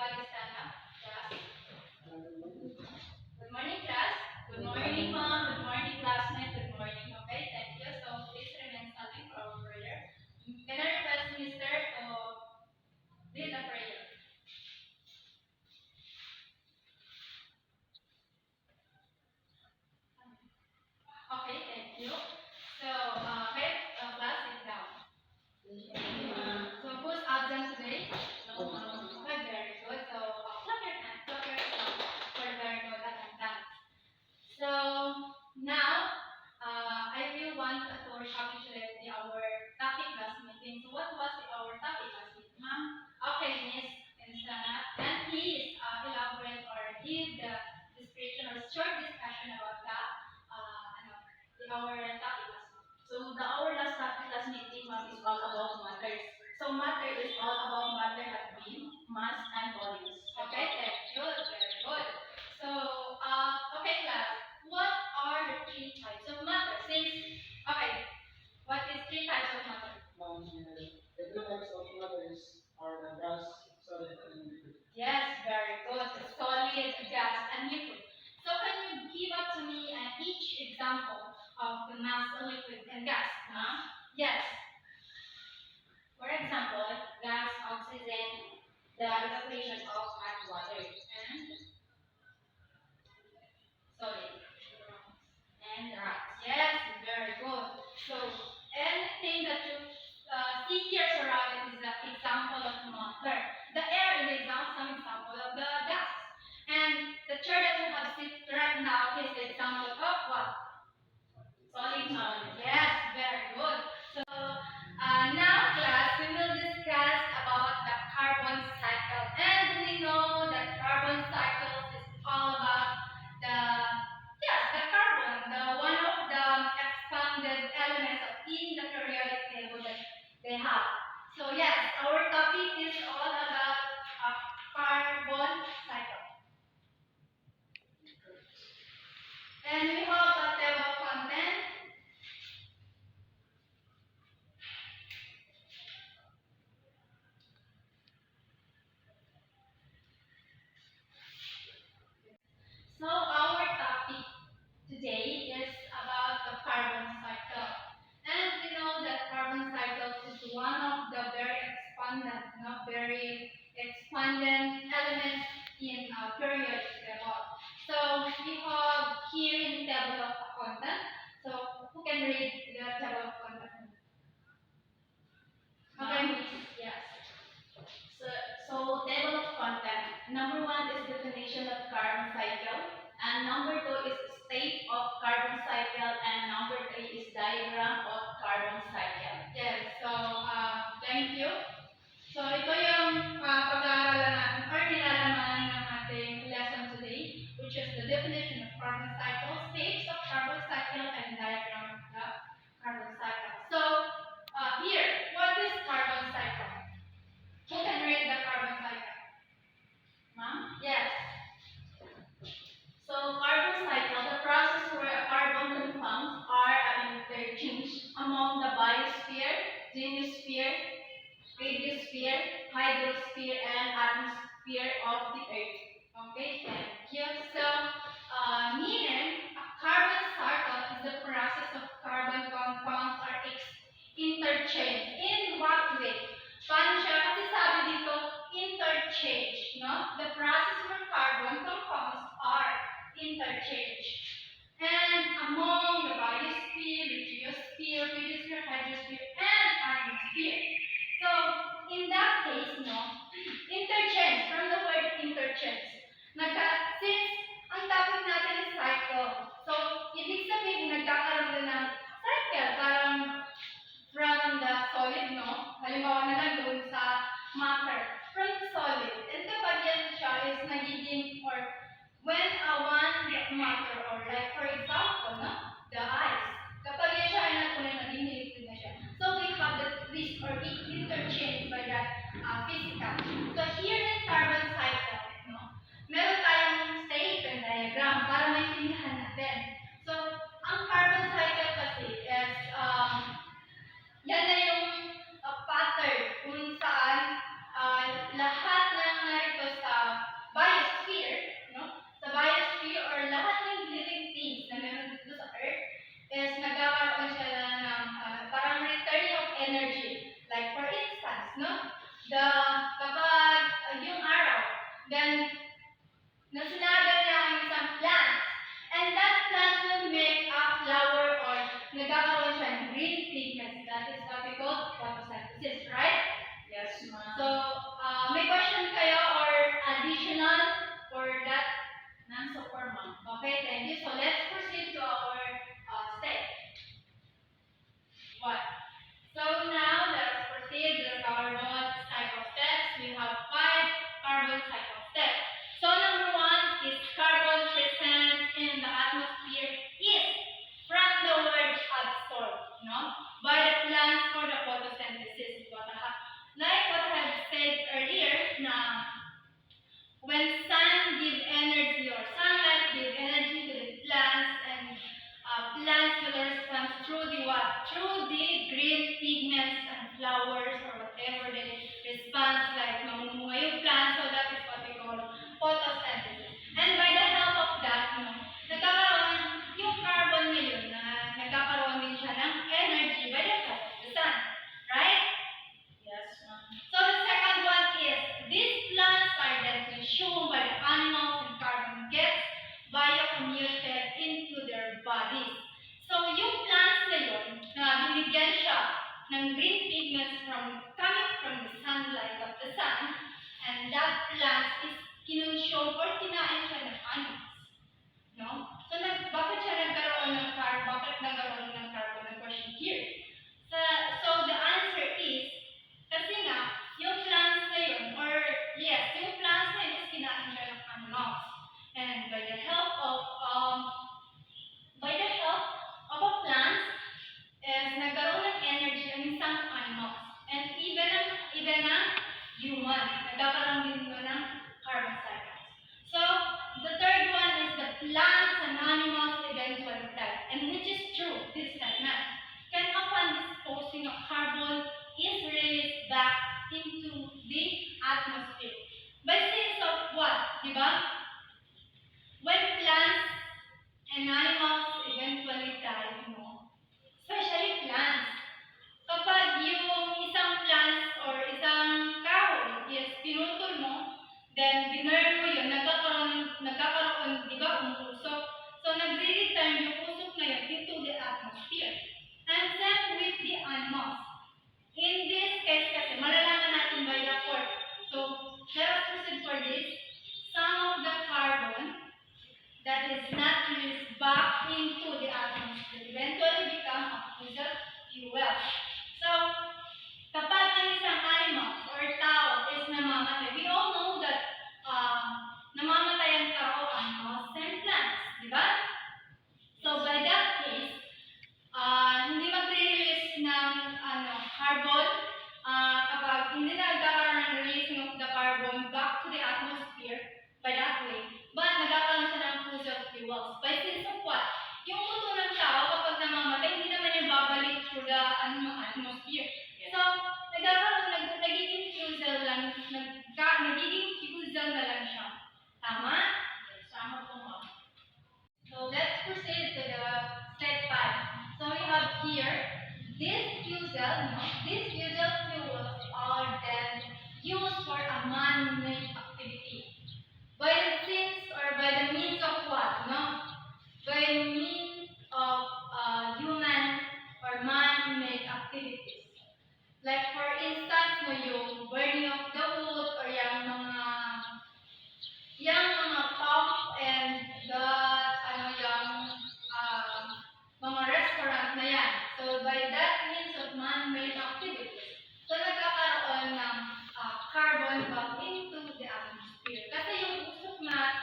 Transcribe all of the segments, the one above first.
everybody stand up, class. Good morning, class. Good morning, mom. Good morning, classmates. Good morning. Okay, thank you. So please remain standing for our prayer. Can I request Mister to lead the prayer? Okay, thank you. So, class, sit down. So who's absent today? No one. Okay, very good. So clap your hands, clap your hands for very good attendance. So now I will want to recapitulate our topic last meeting. So what was our topic last meeting, ma'am? Okay, Miss Insana, can please elaborate or give the description or short discussion about that our topic last meeting. So our last topic last meeting, ma'am, is all about matters. So matter is all about matter at beam, mass, and volumes. Okay, thank you. Very good. So, okay, class. What are the three types of matter? Okay, what is three types of matter? The two types of matters are the gas, solid, and liquid. Yes, very good. Solid, gas, and liquid. So, can you give up to me each example of the mass, liquid, and gas? Yes. For example, gas, oxygen, the evaporation of hot water, and Solid. rocks. Yes, very good. So, anything that you see here surrounded is an example of matter. The air is some example of the gas. And the chair that you have sit right now is the example of what? Solid. Yes, very good. So, now class, we will discuss about the carbon cycle. And we know that carbon cycle is all about the carbon, the one of the expanded elements in the periodic table that they have. So yes, our topic is all about a carbon cycle. And we have a table of contents. So our topic today is about the carbon cycle. And we know that carbon cycle is one of the very expanded elements in periodic table. So we have here in table of content. So who can read the table of content? Okay, Miss. Yes. So table of content. Number 1 is definition of carbon cycle, and number 2 is state of carbon cycle, and number 3 is diagram of carbon cycle. Yes. So thank you. So ito yung pag-aaralan natin or nilalamanan ng ating lesson today, which is the definition of carbon cycle, states of carbon cycle, and diagram of the carbon cycle. So here, what is carbon cycle? Who can read the carbon cycle? Ma'am? Yes. So carbon cycle, the process where a carbon compounds are interchanged among the biosphere, geniosphere, radiosphere, hydrosphere, and atmosphere of the Earth. Okay, thank you. So, meaning a carbon cycle is the process of carbon compounds are interchanged. In what way? Paano siya? Kasi sabi dito, interchange, no? The process where carbon compounds are interchanged. And among the biosphere, radiosphere, hydrosphere, and atmosphere. So, in that case, no, interchange, from the word interchange. Since ang topic natin is cycle, so, ibig sabihin, nagkakaroon na ng cycle, parang from the solid, no? Halimbawa na lang doon sa matter, from the solid. And kapag yan siya is nagiging, or when one matter, or like for example, no? The ice. Kapag yan siya ay natunay naging liquid na siya. So we have the risk or it interchanged by that physical. additional for that? None so far, ma'am. Okay, thank you. So let's proceed to our step. What? So now let's proceed with our cycle steps. We have 5 carbon cycle steps. So number 1 is carbon present in the atmosphere is from the word absorbed, by the plants for the photosynthesis. Like what I have said earlier, na when sun give energy or sunlight give energy to the plants and plants will respond through the what? Through the green pigments and flowers or whatever they respond like mamumunga yung plant, so that is what we call photosynthesis. And by the help of that, nagkakaroon yung carbon na yun na nagkakaroon din siya ng energy by the help of the sun. Right? Yes, ma'am. So the second one is, these plants are then consumed by the animals and carbon gets biocommuted into their bodies. So yung plants na yun, na binigyan siya ng green pigments coming from the sunlight of the sun, and that plant is kinonsume or kinain siya ng animals. So bakit siya nagkaroon ng carbon? Bakit nagkaroon ng carbon? The question here. So the answer is, kasi nga, yung plants na yun, or yes, yung plants na yun is kinain siya ng animals. And by the help of a plant, is nagkaroon ng energy ang isang animals. And even ang human, nagkakaroon din mo ng carbon cycles. So, the third one is the plants and animals eventually die. And which is true, this segment. Can upon disposing of carbon is released back into the atmosphere. By sense of what? Diba? When plants and animals eventually die, especially plants, kapag yung isang plants or isang kahoy is pinutol mo, then binurn mo yun, nagkakaroon, di ba, umusok. So, nagre-return yung usok na yun into the atmosphere. And same with the animals. In this case kasi, malalaman natin by the fourth. So, let us proceed for this. Some of the carbon that is not released back into the atmosphere eventually become a fossil fuel. So, kapag ang isang animal or tao is namamatay, we all know that namamatay ang tao, animals, and plants. Di ba? So, by that case, hindi mag-release ng carbon kapag hindi na nagkakaroon ng releasing of the carbon back to the atmosphere by that way. But nagkakaroon siya ng fossil fuels. By sense of what? Yung buto ng tao kapag namamatay, hindi naman yung babalik through the atmosphere. So, nagiging fusel na lang siya. Tama? Sama po, ma'am. So let's proceed to the step 5. So we have here this fusel fuels are then used for a man-made activity. By the means of what? By the means of human or man-made activities. Like for instance, yung burning of the wood or yung mga pump and the mga restaurant na yan. So by that means of man-made activities, so nagkakaroon ng carbon back into the atmosphere. Kasi yung usok na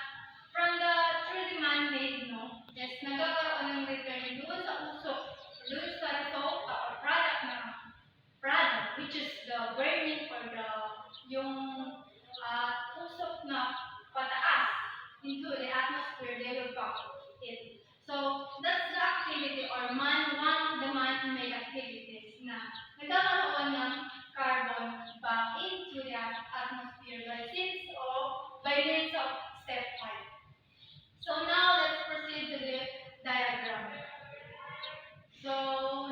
through the man-made, is nagkakaroon ng return doon sa usok, doon sa result or product, which is the burning or yung usok na pataas into the atmosphere, they will pass it. So, that's the activity or one of the man-made activities na nagkakaroon ng carbon back into the atmosphere by means of step 5. So, now let's proceed to the diagram. So,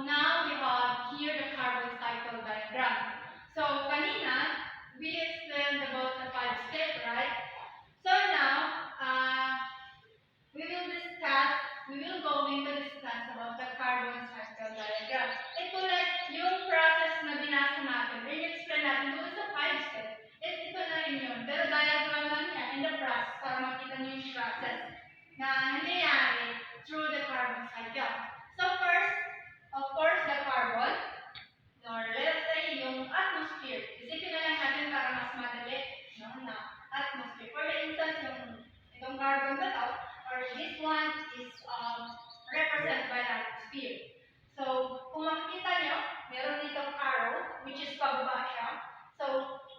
now we have here the carbon cycle diagram. So, kanina, we explained about the 5 steps, right? So, now, we will go into discuss about the carbon cycle diagram. Ito like yung process na binasa natin, i-explain natin doon sa 5 steps. Ito na rin yun. Pero diagram lang yan. graph para makita niyo yung process na nangyayari through the carbon cycle. So first, of course, the carbon, or let's say yung atmosphere. Isipin na lang natin para mas madali, no, na atmosphere. For instance, itong carbon ba to, or this one is represented by the atmosphere. So, kung makikita nyo, meron ditong arrow, which is pababa siya. So,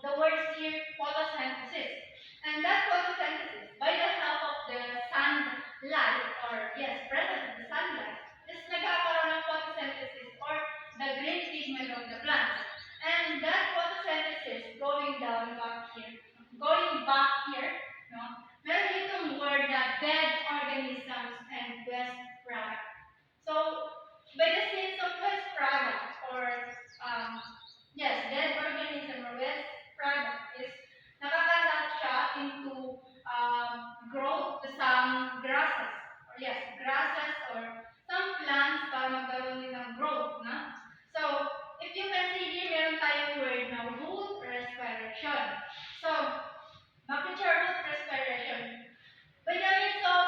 the words here, photosynthesis. And that photosynthesis, by the help of the sunlight, or yes, presence of the sunlight, is nagkakaroon ng photosynthesis, or the green pigment of the plant. And that photosynthesis going back here, no? Meron ditong word na dead organisms and waste product. So, by the sense of waste product, or yes, dead organism or waste product is nakakalat siya into growth to some grasses, or yes, grasses or some plants para magkaroon din ng growth, na? So, if you can see here, meron tayong word na root respiration. So, bakit siya root respiration? By the means of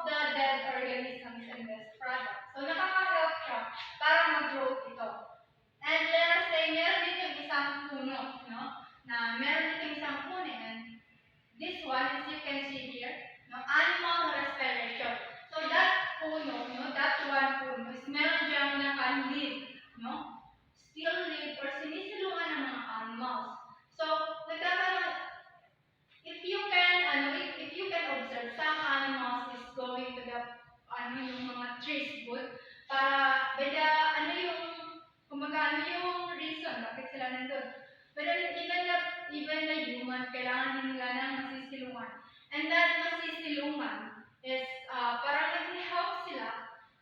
the dead organisms and waste products. So, nakaka-help siya para mag-growth ito. And let us say, meron dito isang puno, no? Na meron dito isang puno, and this one, as you can see here, no, animal respiration. So, that puno, no, that one puno is meron diyang naka-live, no? Still live or sinisilungan ng mga animals. So, nagkakaroon, if you can observe, some animals is going to the yung mga trees wood para kumbaga yung reason bakit sila nandun. But even the human, kailangan din nila ng masisilungan. And that masisilungan is parang nag-help sila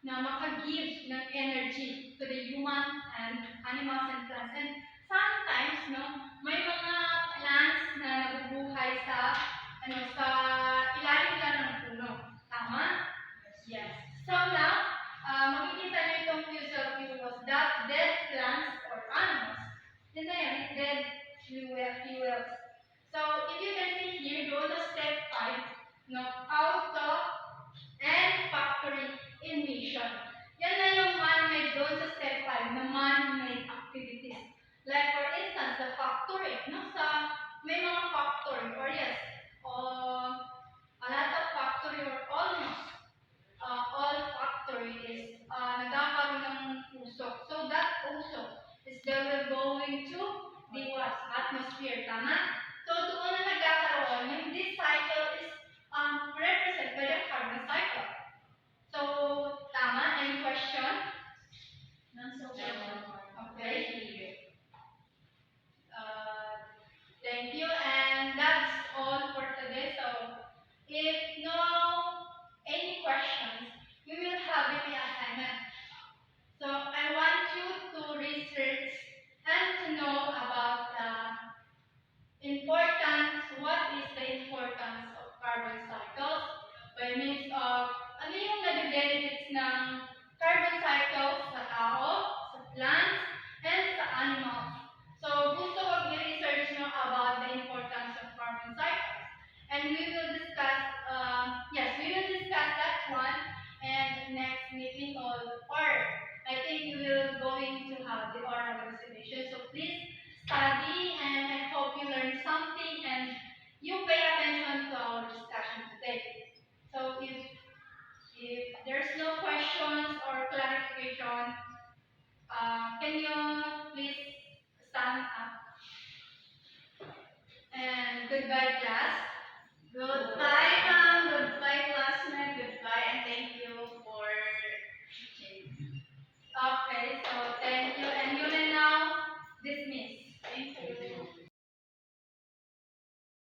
na maka-give ng energy to the human and animals and plants. And sometimes, no, may mga plants na nabubuhay sa ilalim lang ng puno. Tama? Yes. So now, makikita niyo itong fuels, that dead plants or animals. Yun na yun, dead fuels. So, if you can see here, go to step 5, no, auto and factory emission. Yan na yung man-made doon sa step 5, na man-made activities. Like for instance, the factory, no, may mga factory, or yes, a lot of factory, or almost all factory is nagkakaroon ng usok. So that usok is they will going to the what? Atmosphere, tama? So doon na nagkakaroon, yung this cycle is represented by the carbon cycle. So, tama? Any question? None so far. Okay. Thank you, and that's all for today. So, if no any questions, we will have an assignment. So, I want you to research and to know about the importance, what is the importance of carbon cycles by means of ano yung nag-benefits ng carbon cycles sa tao, sa plants, and sa animals. So, gusto kong i-research nyo about the importance of carbon cycles. And we will discuss, we will discuss that one and next meeting or I think we will going to have the oral exhibition. So please study, and I hope you learn something and you pay attention to our discussion today. So if there's no questions or clarification, can you please stand up? And goodbye, class. Goodbye.